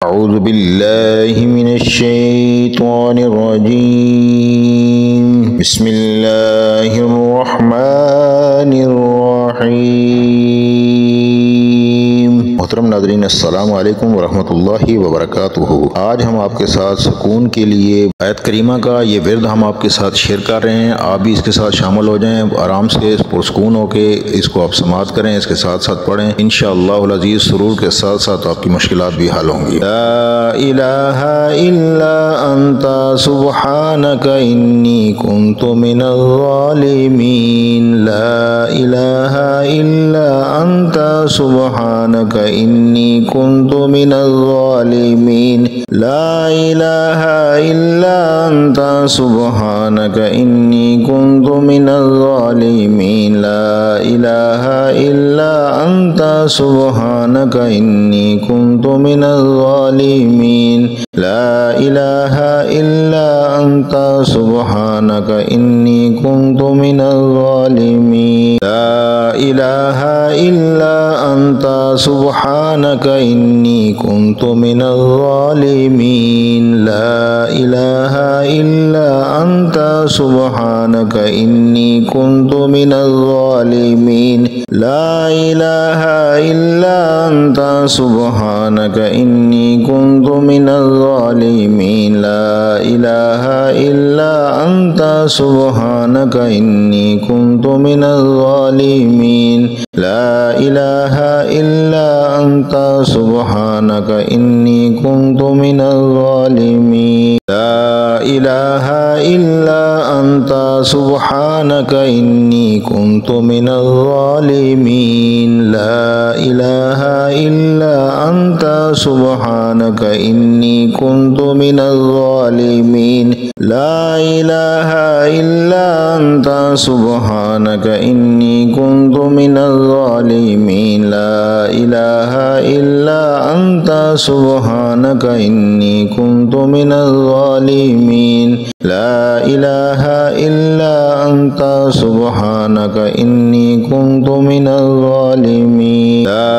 أعوذ بالله من الشيطان الرجيم بسم الله الرحمن الرحيم। मोहतरम नाज़रीन, अस्सलाम वालेकुम वरहमतुल्लाहि वबरकातुहू। आज हम आपके साथ सुकून के लिए आयत करीमा का ये विर्द हम आपके साथ शेयर कर रहे हैं। आप भी इसके साथ शामिल हो जाएं, आराम से पुरसकून होके इसको आप समाअत करें, इसके साथ साथ पढ़ें। इंशाअल्लाहुल अज़ीज़ सुरूर के साथ साथ आपकी मुश्किलात भी हल होंगी। ला इलाहा इल्ला अंता सुब्हानका इन्नी कुन्तु मिनज़ ज़ालिमीन। ला इलाहा इल्ला अंता सुब्हानका इन्नी कुन्तु मिनज़ ज़ालिमीन। ला इलाहा इल्ला अंता सुब्हानका इन्नी कुन्तु मिनज़ ज़ालिमीन। ला इलाहा इल्ला अंता सुब्हानका इन्नी कुन्तु मिनज़ ज़ालिमीन। ला इलाहा इल्ला अंता सुब्हानका इन्नी कुन्तु मिनज़ ज़ालिमीन। ला इलाहा इल्ला अंता सुब्हानका इन्नी कुन्तु मिनज़ ज़ालिमीन। ला इलाहा इल्ला अंता सुब्हानका इन्नी कुन्तु मिनज़ ज़ालिमीन। ला इलाहा इल्ला अंता सुब्हानका इन्नी कुन्तु मिनज़ ज़ालिमीन। ला इलाहा इल्ला अंता सुब्हानका इन्नी कुन्तु मिनज़ ज़ालिमीन। ला इलाहा इल्ला अंता सुब्हानका इन्नी कुन्तु मिनज़ ज़ालिमीन। ला इलाहा इल्ला अंता सुब्हानका इन्नी कुन्तु मिनज़ ज़ालिमीन। ला इलाहा इल्ला अंता सुब्हानका इन्नी कुन्तु मिनज़ ज़ालिमीन। ला इलाहा इल्ला अंता सुब्हानका इन्नी कुन्तु मिनज़ ज़ालिमीन। ला इलाहा इल्ला अंता सुब्हानका इन्नी कुन्तु मिनज़ ज़ालिमीन। ला इलाहा इल्ला अंता सुब्हानका इन्नी कुन्तु मिनज़ ज़ालिमीन। ला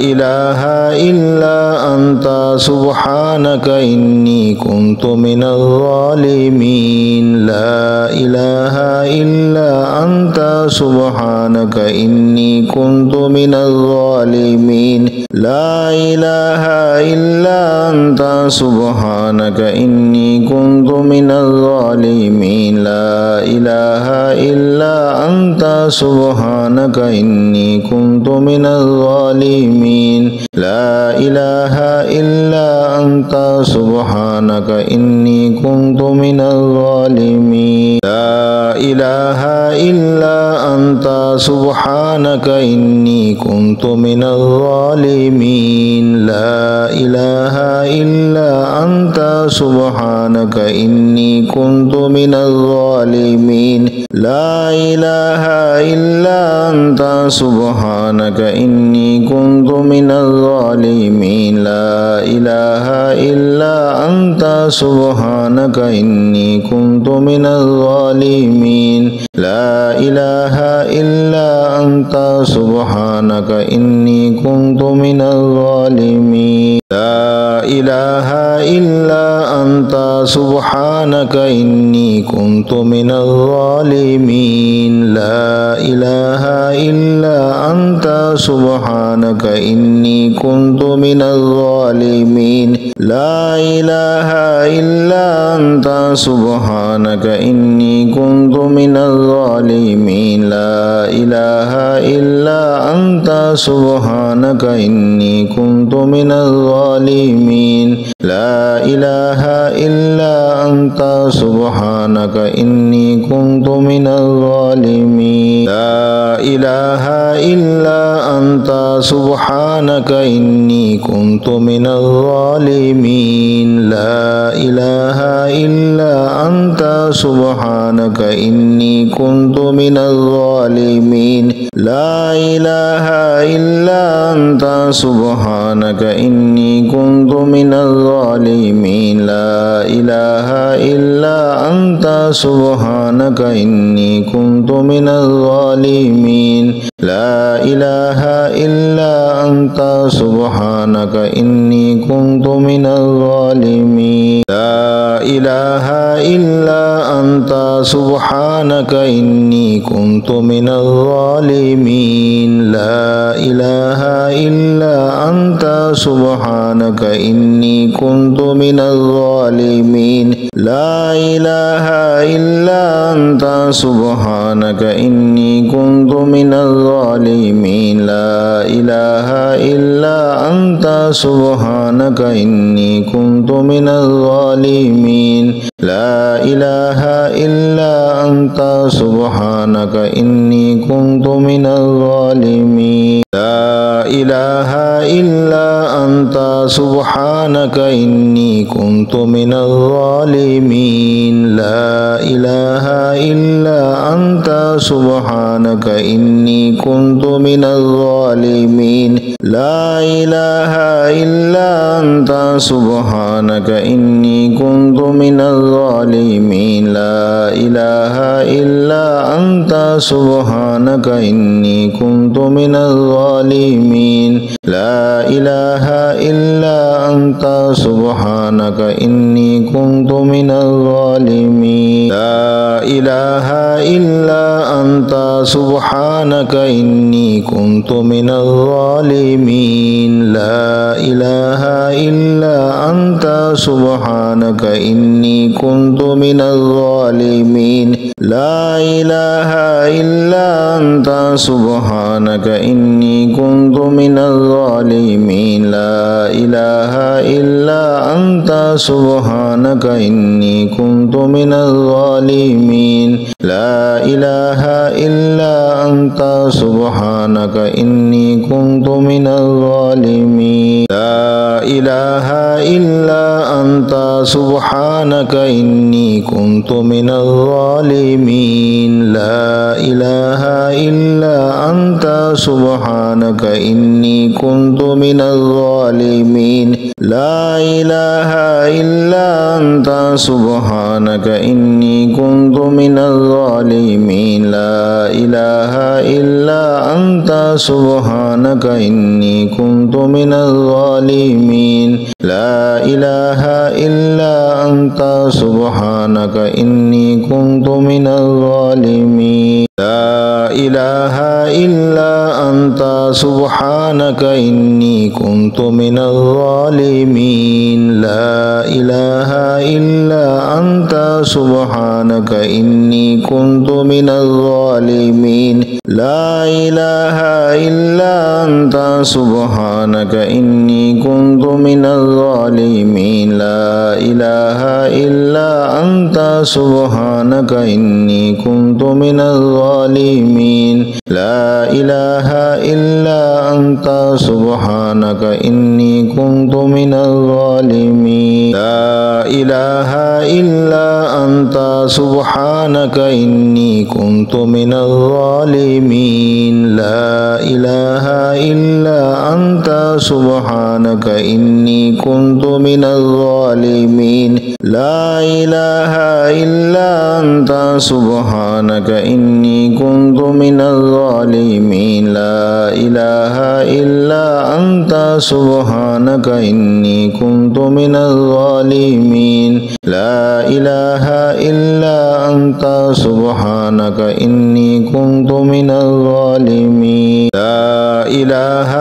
इलाहा इल्ला अंता सुब्हानका इन्नी कुन्तु मिनज़ ज़ालिमीन। ला इलाहा इल्ला अंता सुब्हानका इन्नी कुन्तु मिनज़ ज़ालिमीन। ला इलाहा इल्ला अंता सुब्हानका इन्नी कुन्तु मिनज़ ज़ालिमीन। ला इलाहा इल्ला अंता सुब्हानका इन्नी कुन्तु मिनज़ ज़ालिमीन। ला इलाहा इल्ला अंता सुब्हानका इन्नी कुन्तु मिनज़ ज़ालिमीन। ला इलाहा इल्ला अंता सुब्हानका इन्नी कुन्तु मिनज़ ज़ालिमीन। ला इलाहा इल्ला अंता सुब्हानका इन्नी कुन्तु मिनज़ ज़ालिमीन। ला इलाहा इल्ला अंता सुब्हानका इन्नी कुन्तु मिनज़ ज़ालिमीन। ला इलाहा इल्ला अंता सुब्हानका इन्नी कुन्तु मिनज़ ज़ालिमीन। ला इलाहा इल्ला अंता सुब्हानका इन्नी कुन्तु मिनज़ ज़ालिमीन। ला इलाहा इल्ला अंता सुब्हानका इन्नी कुन्तु मिनज़ ज़ालिमीन। ला इलाहा इल्ला अंता सुब्हानका इन्नी कुन्तु मिनज़ ज़ालिमीन। ला इलाहा इल्ला अंता सुब्हानका इन्नी कुन्तु मिनज़ ज़ालिमीन। ला इलाहा इल्ला अंता सुब्हानका इन्नी कुन्तु मिनज़ ज़ालिमीन। ला इलाहा इल्ला अंता सुब्हानका इन्नी कुन्तु मिनज़ ज़ालिमीन। ला इलाहा इल्ला अंता सुब्हानका इन्नी कुन्तु मिनज़ ज़ालिमीन। ला इलाहा इल्ला अंता सुब्हानका इन्नी कुन्तु मिनज़ ज़ालिमीन। لا إله إلا أنت سبحانك إني كنت من الظالمين لا إله إلا أنت سبحانك إني كنت من الظالمين لا إله إلا أنت سبحانك إني كنت من الظالمين لا إله إلا أنت سبحانك إني كنت من الظالمين لا إله إلا أنت سبحانك إني كنت من الظالمين لا إله إلا أنت سبحانك إني كنت من الظالمين لا إله إلا أنت سبحانك إني كنت من الظالمين لا إله إلا أنت سبحانك إني كنت من الظالمين لا إله إلا أنت سبحانك إني كنت من الظالمين لا إله إلا أنت سبحانك إني كنت من الظالمين لا إله إلا أنت سبحانك إني كنت من الظالمين لا إله إلا أنت سبحانك إني كنت من الظالمين لا إله إلا أنت سبحانك إني كنت من الظالمين لا إله إلا أنت سبحانك إني كنت من الظالمين لا إله إلا أنت سبحانك إني كنت من الظالمين لا إله إلا أنت سبحانك إني كنت من الظالمين لا إله إلا أنت سبحانك إني كنت من الظالمين لا إله إلا أنت سبحانك إني كنت من الظالمين لا إله إلا أنت سبحانك إني كنت من الظالمين لا إله إلا أنت سبحانك إني كنت من الظالمين لا إله إلا أنت سبحانك إني كنت من الظالمين لا إله إلا أنت سبحانك إني كنت من الظالمين لا إله إلا أنت سبحانك إني كنت من الظالمين لا إله إلا أنت سبحانك إني كنت من الظالمين لا إله إلا أنت سبحانك إني كنت من الظالمين لا إله إلا أنت سبحانك إني كنت من الظالمين لا إله إلا أنت سبحانك إني كنت من الظالمين لا إله إلا أنت سبحانك إني كنت من الظالمين لا إله إلا أنت سبحانك إني كنت من الظالمين لا إله إلا أنت سبحانك إني كنت من الظالمين لا إله إلا أنت سبحانك إني كنت من الظالمين لا إله إلا أنت سبحانك إني كنت من الظالمين لا إله إلا أنت سبحانك إني كنت من الظالمين لا إله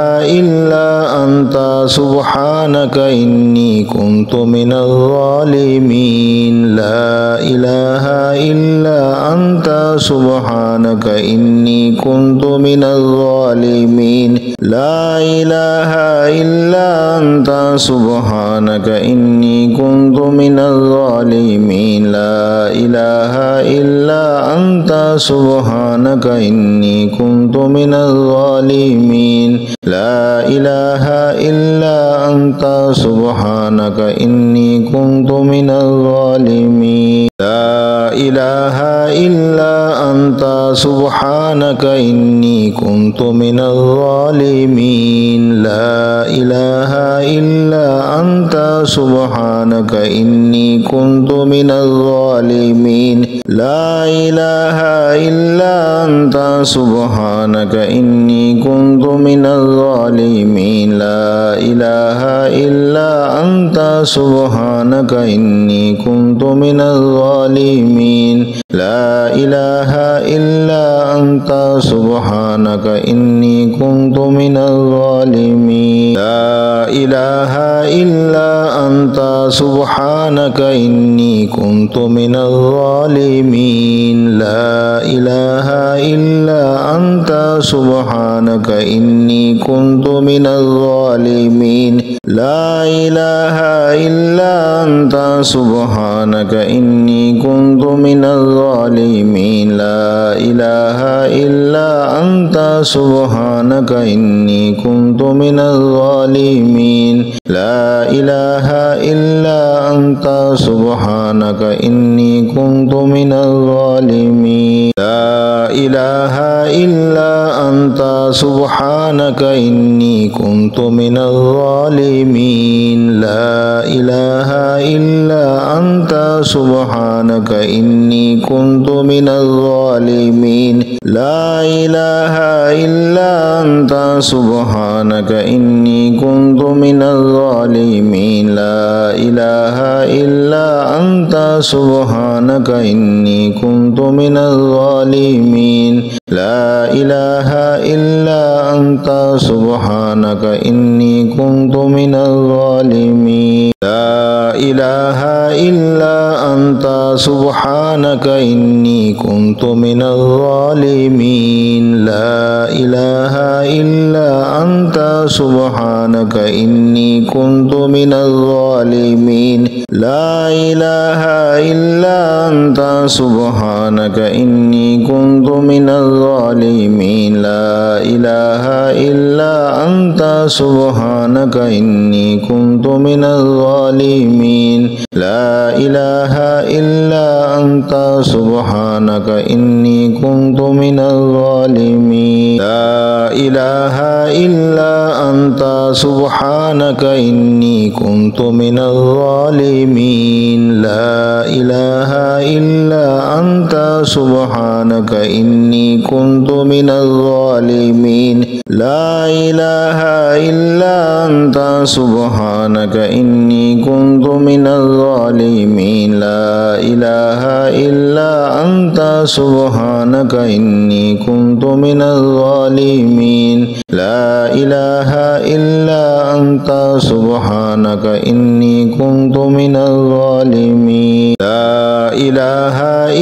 إلا أنت سبحانك إني كنت من الظالمين لا إله إلا أنت سبحانك إني كنت من الظالمين لا إله إلا أنت سبحانك إني كنت من الظالمين لا إله إلا أنت سبحانك إني كنت من الظالمين لا إله إلا أنت سبحانك إني كنت من الظالمين لا إله إلا أنت سبحانك إني كنت من الظالمين لا إله إلا أنت سبحانك إني كنت من الظالمين لا إله إلا أنت سبحانك إني كنت من الظالمين لا إله إلا أنت سبحانك إني كنت من الظالمين لا إله إلا أنت سبحانك إني كنت من الظالمين لا إله إلا أنت سبحانك إني كنت من الظالمين لا إله إلا أنت سبحانك إني كنت من الظالمين لا إله إلا أنت سبحانك إني كنت من الظالمين لا إله إلا أنت سبحانك إني كنت من الظالمين لا إله إلا أنت سبحانك إني كنت من الظالمين لا إله إلا أنت سبحانك إني كنت من الظالمين لا إله إلا أنت سبحانك إني كنت من الظالمين لا إله إلا أنت سبحانك إني كنت من الظالمين لا إله إلا أنت سبحانك إني كنت من الظالمين لا إله إلا أنت سبحانك إني كنت من الظالمين لا إله إلا أنت سبحانك إني كنت من الظالمين لا إله إلا أنت سبحانك إني كنت من الظالمين لا إله إلا أنت سبحانك إني كنت من الظالمين لا إله إلا أنت سبحانك إني كنت من الظالمين لا إله إلا أنت سبحانك إني كنت من الظالمين لا إله إلا أنت سبحانك إني كنت من الظالمين لا إله إلا أنت سبحانك إني كنت من الظالمين لا إله إلا أنت سبحانك إني كنت من الظالمين لا إله إلا أنت سبحانك إني كنت من الظالمين لا إله إلا أنت سبحانك إني كنت من الظالمين لا إله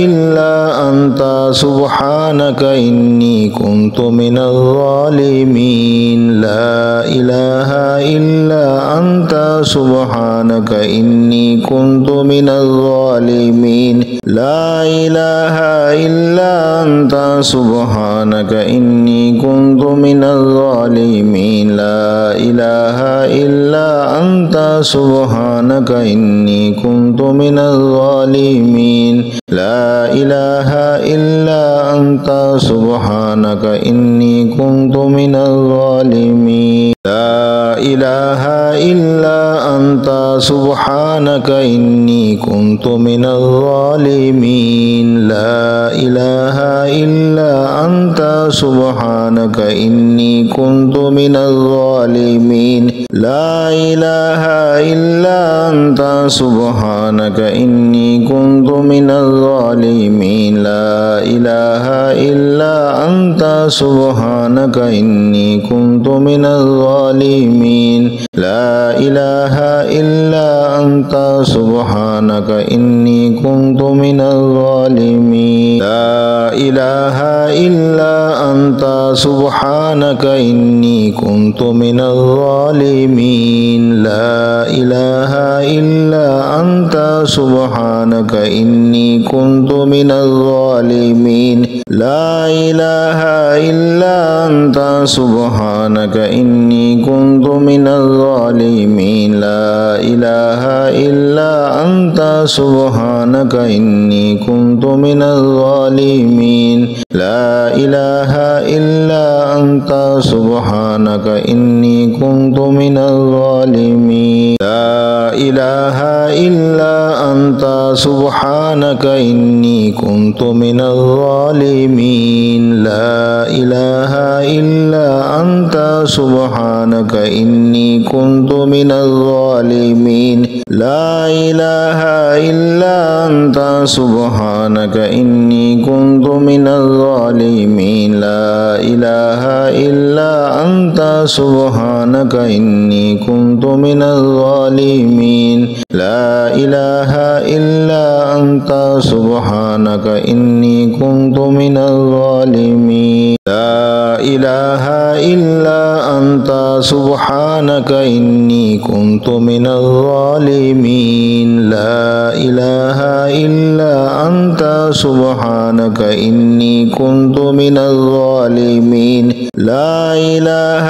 إلا أنت سبحانك إني كنت من الظالمين لا إله إلا أنت سبحانك إني كنت من الظالمين لا إله إلا أنت سبحانك إني كنت من الظالمين لا إله إلا أنت سبحانك إني كنت من الظالمين لا إله إلا أنت سبحانك إني كنت من الظالمين لا إله إلا أنت سبحانك إني كنت من الظالمين لا إله إلا أنت سبحانك إني كنت من الظالمين لا إله إلا أنت سبحانك إني كنت من الظالمين لا إله إلا أنت سبحانك إني كنت من الظالمين لا إله إلا أنت سبحانك إني كنت من الظالمين لا إله إلا أنت سبحانك إني كنت من الظالمين لا إله إلا أنت سبحانك إني كنت من الظالمين لا إله إلا أنت سبحانك إني كنت من الظالمين الظالمين لا إله إلا أنت سبحانك إني كنت من الظالمين لا إله إلا أنت سبحانك إني كنت من الظالمين لا إله إلا أنت سبحانك إني كنت من الظالمين لا إله إلا أنت سبحانك إني كنت من الظالمين لا إله إلا أنت سبحانك إني كنت من الظالمين لا إله إلا أنت سبحانك إني كنت من الظالمين لا إله إلا أنت سبحانك إني كنت من الظالمين لا إله إلا أنت سبحانك إني كنت من الظالمين لا إله إلا أنت سبحانك إني كنت من الظالمين لا إله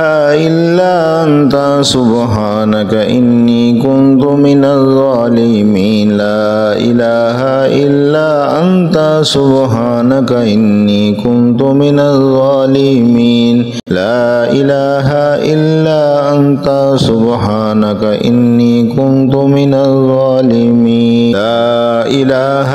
إلا أنت سبحانك إني كنت من الظالمين لا إله إلا أنت سبحانك إني كنت من الظالمين لا إله إلا أنت سبحانك إني كنت من الظالمين لا إله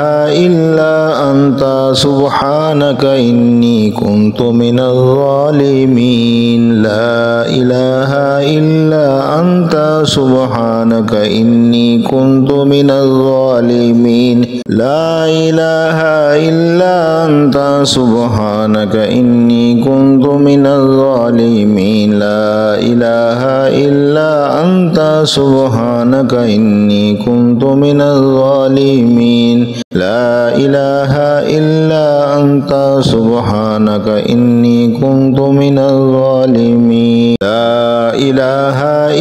إلا أنت سبحانك إني كنت من الظالمين لا إله إلا أنت سبحانك إني كنت من الظالمين لا إله إلا أنت سبحانك إني كنت من الظالمين لا إله إلا أنت سبحانك إني كنت من الظالمين لا إله إلا أنت سبحانك إني كنت من الظالمين لا إله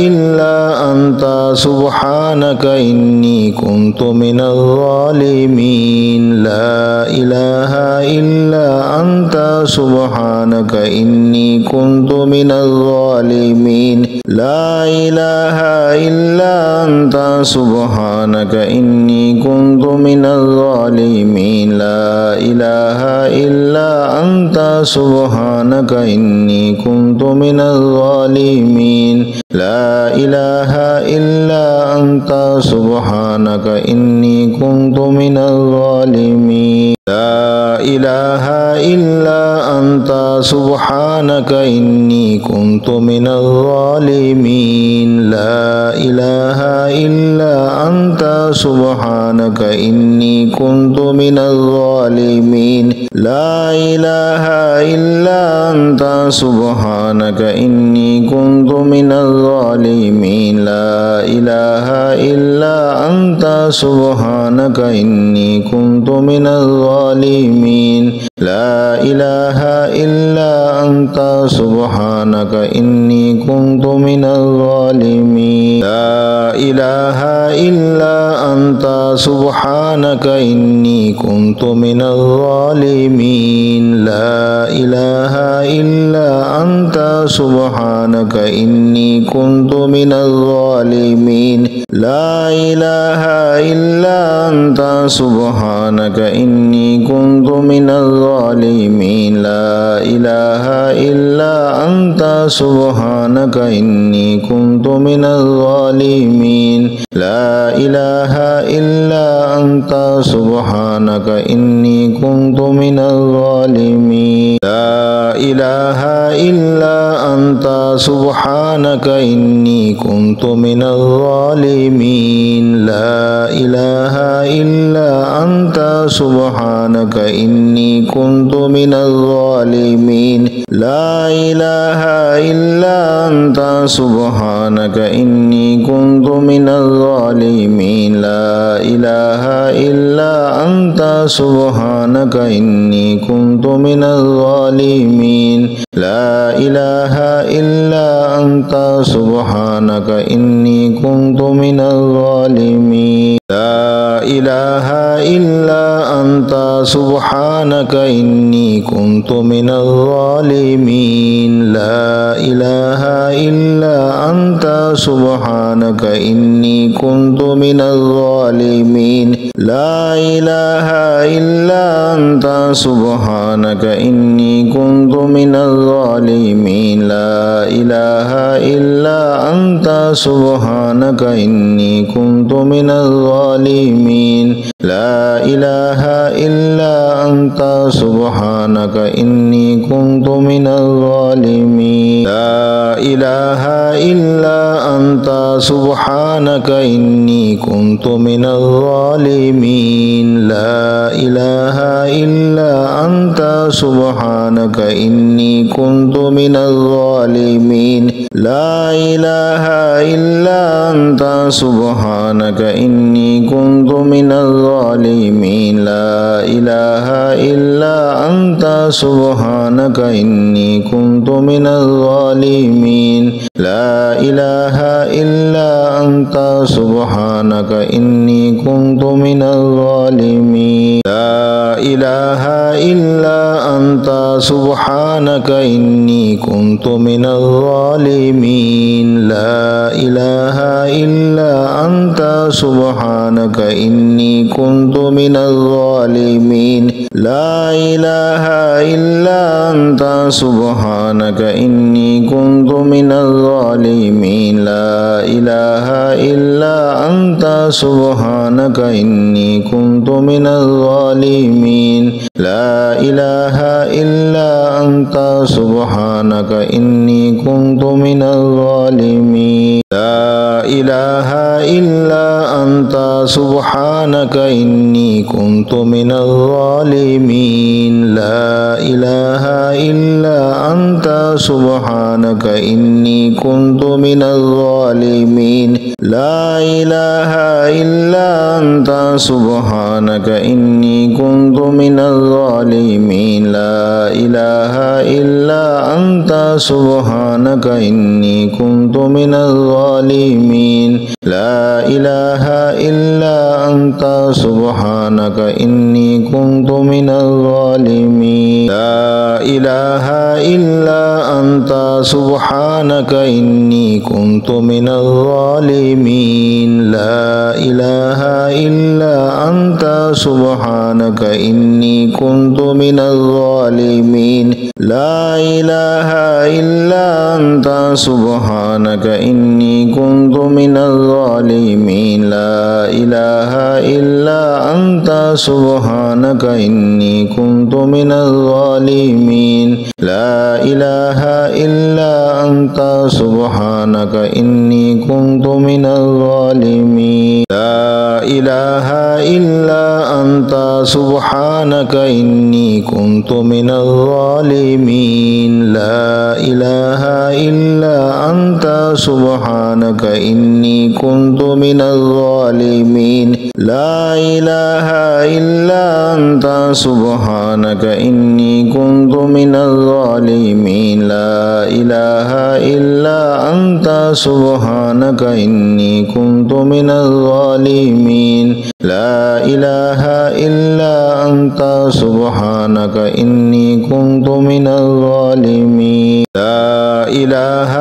إلا أنت سبحانك إني كنت من الظالمين لا إله إلا أنت سبحانك إني كنت من الظالمين لا إله إلا أنت سبحانك إني كنت من الظالمين لا إله إلا أنت سبحانك إني كنت من الظالمين لا إله إلا أنت سبحانك إني كنت من الظالمين لا إله إلا أنت سبحانك إني كنت من الظالمين لا إله إلا أنت سبحانك إني كنت من الظالمين لا إله إلا أنت سبحانك إني كنت من الظالمين لا إله إلا أنت سبحانك إني كنت من الظالمين لا إله إلا أنت سبحانك إني كنت من الظالمين لا إله إلا أنت سبحانك إني كنت من الظالمين لا إله إلا أنت سبحانك إني كنت من الظالمين لا إله إلا أنت سبحانك إني كنت من الظالمين لا إله إلا أنت سبحانك إني كنت من الظالمين لا إله إلا أنت سبحانك إني كنت من الظالمين لا إله إلا أنت سبحانك إني كنت من الظالمين لا إله إلا أنت سبحانك إني كنت من الظالمين لا إله إلا أنت سبحانك إني كنت من الظالمين لا إله إلا أنت سبحانك إني كنت من الظالمين لا إله إلا أنت سبحانك إني كنت من الظالمين لا إله إلا أنت سبحانك إني كنت من الظالمين لا إله إلا أنت سبحانك إني كنت من الظالمين لا إله إلا أنت سبحانك إني كنت من الظالمين لا إله إلا أنت سبحانك إني كنت من الظالمين لا إله إلا أنت سبحانك إني كنت من الظالمين لا إله إلا أنت سبحانك إني كنت من الظالمين لا إله إلا أنت سبحانك إني كنت من الظالمين لا إله إلا أنت سبحانك إني كنت من الظالمين لا إله إلا أنت سبحانك إني كنت من الظالمين لا إله إلا أنت سبحانك إني كنت من الظالمين لا إله إلا أنت سبحانك إني كنت من الظالمين لا إله إلا أنت سبحانك إني كنت من الظالمين لا إله إلا أنت سبحانك إني كنت من الظالمين لا إله إلا أنت سبحانك إني كنت من الظالمين لا إله إلا أنت سبحانك إني كنت من الظالمين لا إله إلا أنت سبحانك إني كنت من الظالمين لا إله إلا أنت سبحانك إني كنت من الظالمين لا إله إلا أنت سبحانك إني كنت من الظالمين لا إله إلا أنت سبحانك إني كنت من الظالمين لا إله إلا أنت سبحانك إني كنت من الظالمين لا إله إلا أنت سبحانك إني كنت من الظالمين لا إله إلا أنت سبحانك إني كنت من الظالمين لا إله إلا أنت سبحانك إني كنت من الظالمين لا إله إلا أنت سبحانك إني كنت من الظالمين لا إله إلا أنت سبحانك إني كنت من الظالمين لا إله إلا أنت سبحانك إني كنت من الظالمين لا إله إلا أنت سبحانك إني كنت من الظالمين لا إله إلا أنت سبحانك إني كنت من الظالمين لا إله إلا أنت سبحانك إني كنت من الظالمين لا إله إلا أنت سبحانك إني كنت من الظالمين لا إله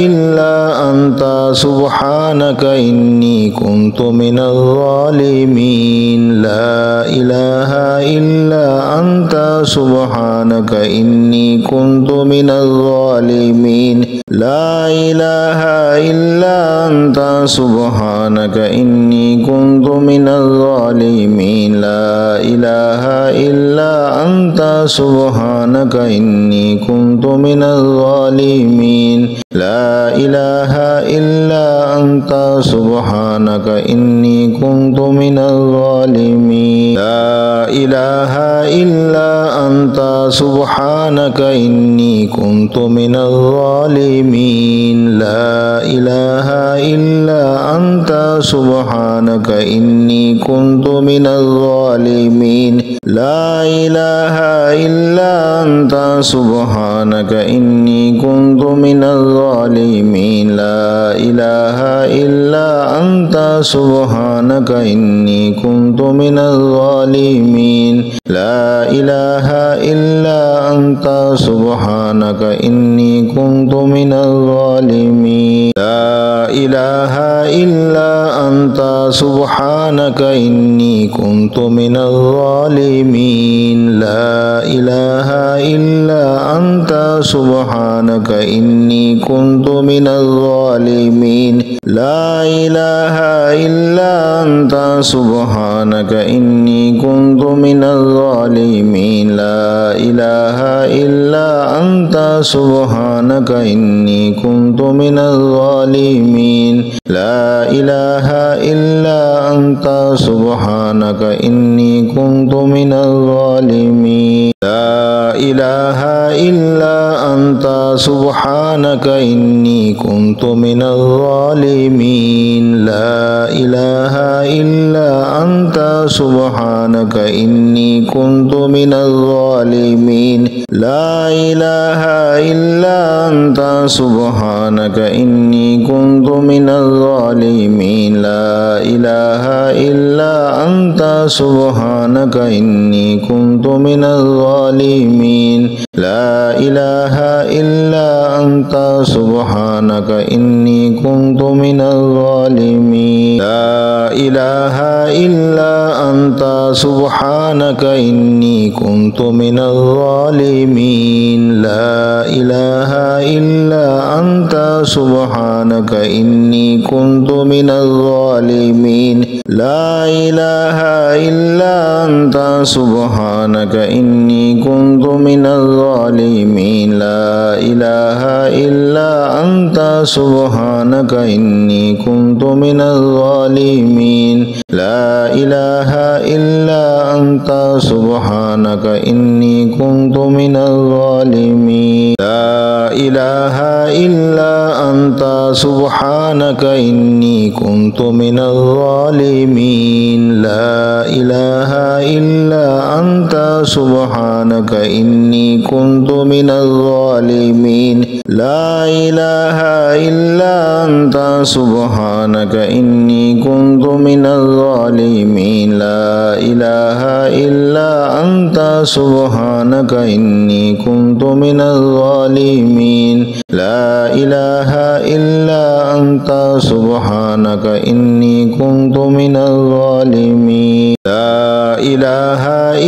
إلا أنت سبحانك إني كنت من الظالمين لا إله إلا أنت سبحانك إني كنت من الظالمين لا إله إلا أنت سبحانك إني كنت من الظالمين لا إله إلا أنت سبحانك إني كنت من الظالمين لا إله إلا أنت سبحانك إني كنت من الظالمين لا إله إلا أنت سبحانك إني كنت من الظالمين لا إله إلا أنت سبحانك إني كنت من الظالمين لا إله إلا أنت سبحانك إني كنت من الظالمين لا إله إلا أنت سبحانك إني كنت من الظالمين لا إله إلا أنت سبحانك إني كنت من الظالمين لا إله إلا أنت سبحانك إني كنت من الظالمين لا إله إلا أنت سبحانك إني كنت من الظالمين لا إله إلا أنت سبحانك إني كنت من الظالمين لا إله إلا أنت سبحانك إني كنت من الظالمين لا إله إلا أنت سبحانك إني كنت من الظالمين لا إله إلا أنت سبحانك إني كنت من الظالمين لا إله إلا أنت سبحانك إني كنت من الظالمين لا إله إلا أنت سبحانك إني كنت من الظالمين لا إله إلا أنت سبحانك إني كنت من الظالمين لا إله إلا أنت سبحانك إني كنت من الظالمين لا إله إلا أنت سبحانك إني كنت من الظالمين لا إله إلا أنت سبحانك إني كنت من الظالمين لا إله إلا أنت سبحانك إني كنت من الظالمين لا إله إلا أنت سبحانك إني كنت من الظالمين لا إله إلا أنت سبحانك إني كنت من الظالمين لا إله إلا أنت سبحانك إني كنت من الظالمين لا إله إلا أنت سبحانك إني كنت من الظالمين لا إله إلا أنت سبحانك إني كنت من الظالمين لا إله إلا أنت سبحانك إني كنت من الظالمين لا إله إلا أنت سبحانك إني كنت من الظالمين لا إله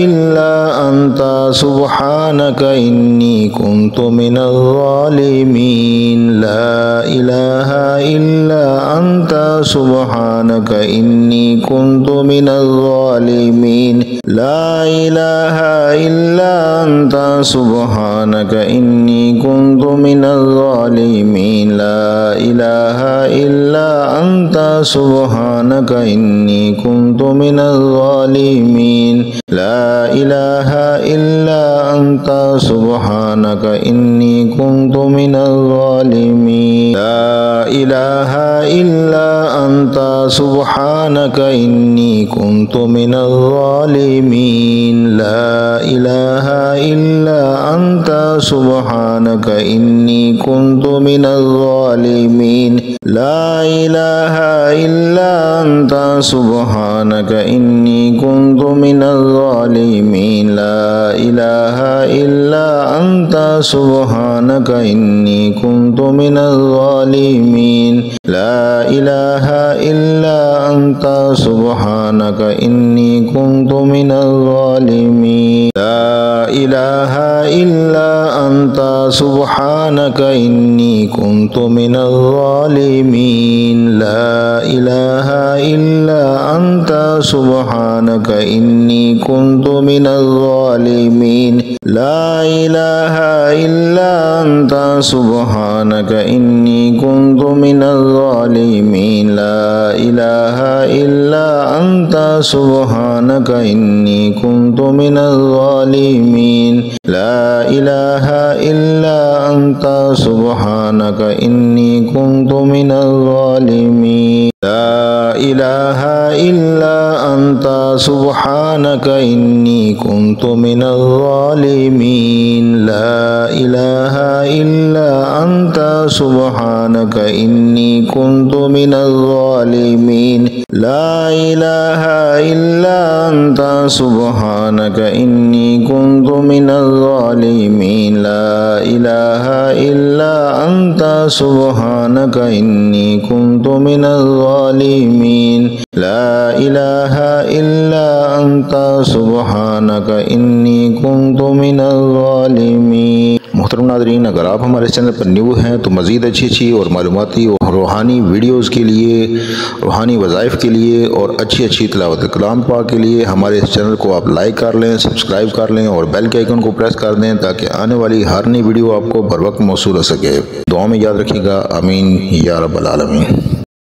إلا أنت سبحانك إني كنت من الظالمين لا إله إلا أنت سبحانك إني كنت من الظالمين لا إله إلا أنت سبحانك إني كنت من الظالمين لا إله إلا أنت سبحانك إني كنت من الظالمين لا إله إلا أنت سبحانك إني كنت من الظالمين لا إله إلا أنت سبحانك إني كنت من الظالمين لا إله إلا أنت سبحانك إني كنت من الظالمين لا إله إلا أنت سبحانك إني كنت من الظالمين لا إله إلا أنت سبحانك إني كنت من الظالمين لا إله إلا أنت سبحانك إني كنت من الظالمين لا إله إلا أنت سبحانك إني كنت من الظالمين لا إله إلا أنت سبحانك إني كنت من الظالمين لا إله إلا أنت سبحانك إني كنت من الظالمين لا إله إلا أنت سبحانك إني كنت من الظالمين لا إله إلا أنت سبحانك إني كنت من الظالمين لا إله إلا अंता सुब्हानक इन्नी कुन्तु मिनज़ ज़ालिमीन। ला इलाहा इल्ला अंता सुब्हानक इन्नी कुन्तु मिनज़ ज़ालिमीन। ला इलाहा इल्ला अंता सुब्हानक इन्नी कुन्तु मिनज़ ज़ालिमीन। ला इलाहा इल्ला अंता सुब्हानक इन्नी कुन्तु मिनज़ ज़ालिमीन। ला इलाहा इल्ला अंता सुब्हानक इन्नी कुन्तु मिनज़ ज़ालिमीन। मोहतरम नाज़रीन, अगर आप हमारे चैनल पर न्यू हैं तो मज़ीद अच्छी और मालूमाती और रूहानी वीडियोज़ के लिए, रूहानी वज़ाइफ के लिए और अच्छी तिलावत कलाम पाक के लिए हमारे इस चैनल को आप लाइक कर लें, सब्सक्राइब कर लें और बेल के आइकन को प्रेस कर दें ताकि आने वाली हर नई वीडियो आपको बर वक्त मौसूल हो सके। दुआ में याद रखिएगा। आमीन या रब्बल आलमीन।